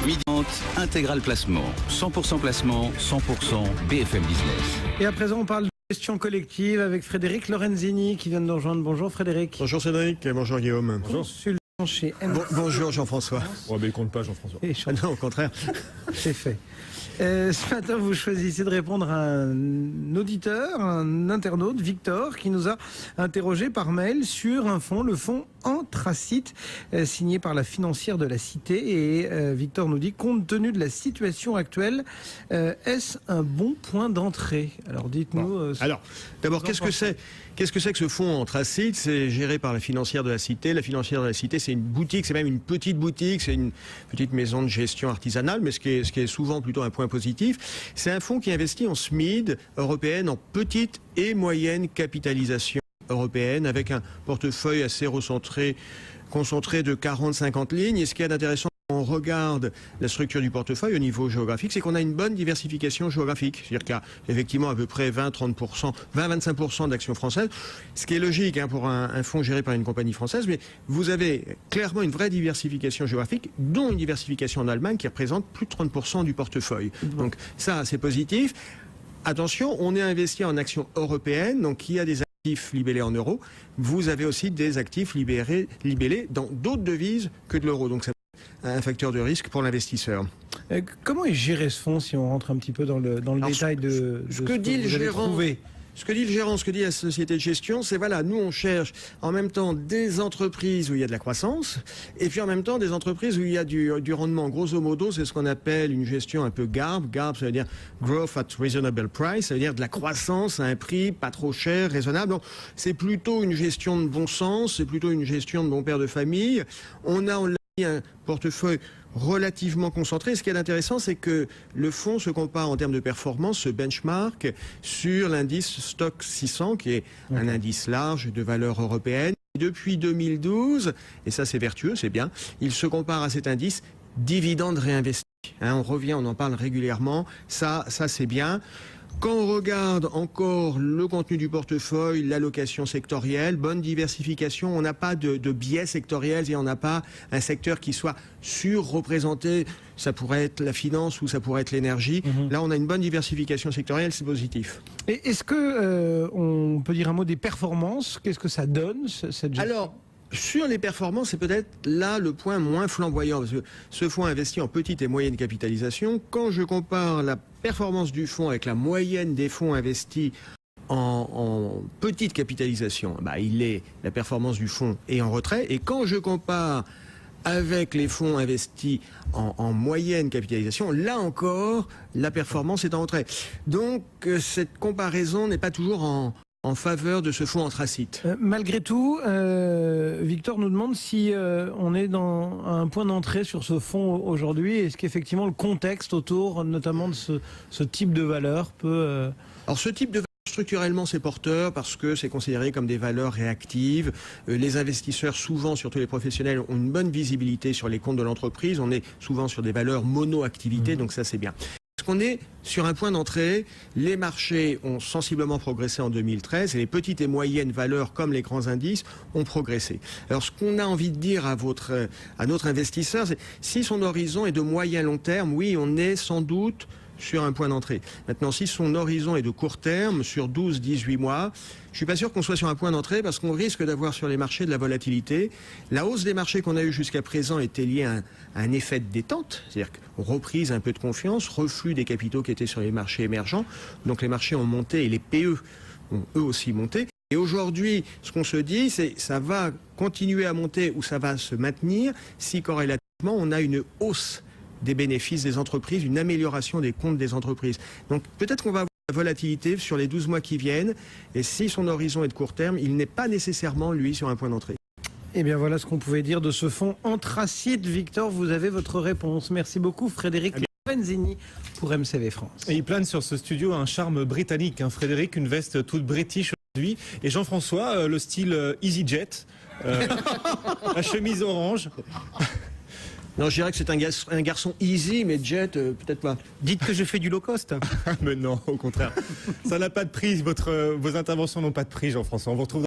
Midi intégral placement. 100% placement, 100% BFM Business. Et à présent, on parle de gestion collective avec Frédéric Lorenzini qui vient de nous rejoindre. Bonjour Frédéric. Bonjour Cédric, bonjour Guillaume. Consultant chez MC. Bonjour Jean-François. Oh, mais il compte pas Jean-François. Non, au contraire. C'est fait. Ce matin, vous choisissez de répondre à un auditeur, un internaute, Victor, qui nous a interrogé par mail sur un fonds, le fonds Anthracite, signé par la financière de la Cité. Et Victor nous dit, compte tenu de la situation actuelle, est-ce un bon point d'entrée? Alors dites-nous. Alors, d'abord, qu'est-ce que c'est que ce fonds Anthracite? C'est géré par la financière de la Cité. La financière de la Cité, c'est une boutique, c'est même une petite boutique, c'est une petite maison de gestion artisanale, mais ce qui est souvent plutôt un point positif. C'est un fonds qui investit en SMID européenne, en petite et moyenne capitalisation européenne, avec un portefeuille assez concentré de 40-50 lignes. Et ce qui est intéressant, quand on regarde la structure du portefeuille au niveau géographique, c'est qu'on a une bonne diversification géographique. C'est-à-dire qu'il y a effectivement à peu près 20-25% d'actions françaises, ce qui est logique pour un fonds géré par une compagnie française, mais vous avez clairement une vraie diversification géographique, dont une diversification en Allemagne qui représente plus de 30% du portefeuille. Donc ça, c'est positif. Attention, on est investi en actions européennes, donc il y a des actifs libellés en euros. Vous avez aussi des actifs libellés dans d'autres devises que de l'euro. Donc c'est un facteur de risque pour l'investisseur. Comment est géré ce fonds, si on rentre un petit peu dans le détail de ce que dit le gérant? Ce que dit le gérant, ce que dit la société de gestion, c'est voilà, nous on cherche en même temps des entreprises où il y a de la croissance, et puis en même temps des entreprises où il y a du rendement. Grosso modo, c'est ce qu'on appelle une gestion un peu GARP. GARP, ça veut dire Growth at Reasonable Price, ça veut dire de la croissance à un prix pas trop cher, raisonnable. Donc c'est plutôt une gestion de bon sens, c'est plutôt une gestion de bon père de famille. On l'a dit, un portefeuille relativement concentré. Ce qui est intéressant, c'est que le fonds se compare en termes de performance, ce benchmark, sur l'indice Stock 600, qui est un indice large de valeur européenne. Depuis 2012, et ça c'est vertueux, c'est bien, il se compare à cet indice dividende réinvesti. On revient, on en parle régulièrement, ça c'est bien. Quand on regarde encore le contenu du portefeuille, l'allocation sectorielle, bonne diversification, on n'a pas de biais sectoriel et on n'a pas un secteur qui soit surreprésenté. Ça pourrait être la finance ou ça pourrait être l'énergie. Là, on a une bonne diversification sectorielle, c'est positif. Et est-ce que on peut dire un mot des performances? Qu'est-ce que ça donne, cette gestion? Alors, sur les performances, c'est peut-être là le point moins flamboyant, parce que ce fonds investit en petite et moyenne capitalisation. Quand je compare la performance du fonds avec la moyenne des fonds investis en petite capitalisation, la performance du fonds est en retrait. Et quand je compare avec les fonds investis en moyenne capitalisation, là encore, la performance est en retrait. Donc, cette comparaison n'est pas toujours en faveur de ce fonds Anthracite. Malgré tout, Victor nous demande si on est dans un point d'entrée sur ce fonds aujourd'hui. Est-ce qu'effectivement le contexte autour, notamment de ce type de valeur, peut... Alors ce type de valeur, structurellement, c'est porteur parce que c'est considéré comme des valeurs réactives. Les investisseurs, souvent, surtout les professionnels, ont une bonne visibilité sur les comptes de l'entreprise. On est souvent sur des valeurs mono-activité, donc ça c'est bien. Parce qu'on est sur un point d'entrée, les marchés ont sensiblement progressé en 2013 et les petites et moyennes valeurs comme les grands indices ont progressé. Alors ce qu'on a envie de dire à notre investisseur, c'est si son horizon est de moyen long terme, oui, on est sans doute sur un point d'entrée. Maintenant, si son horizon est de court terme, sur 12-18 mois, je suis pas sûr qu'on soit sur un point d'entrée parce qu'on risque d'avoir sur les marchés de la volatilité. La hausse des marchés qu'on a eue jusqu'à présent était liée à un effet de détente, c'est-à-dire reprise un peu de confiance, reflux des capitaux qui étaient sur les marchés émergents. Donc les marchés ont monté et les PE ont eux aussi monté. Et aujourd'hui, ce qu'on se dit, c'est ça va continuer à monter ou ça va se maintenir si corrélativement on a une hausse des bénéfices des entreprises, une amélioration des comptes des entreprises. Donc peut-être qu'on va avoir la volatilité sur les 12 mois qui viennent, et si son horizon est de court terme, il n'est pas nécessairement, lui, sur un point d'entrée. Eh bien voilà ce qu'on pouvait dire de ce fonds Anthracite. Victor, vous avez votre réponse. Merci beaucoup Frédéric Lorenzini pour MCV France. Et il plane sur ce studio un charme britannique. Frédéric, une veste toute british aujourd'hui. Et Jean-François, le style EasyJet, la chemise orange. Non, je dirais que c'est un garçon easy, mais jet, peut-être pas. Dites que je fais du low cost. Mais non, au contraire. Ça n'a pas de prix. Vos interventions n'ont pas de prix, Jean-François. On vous retrouve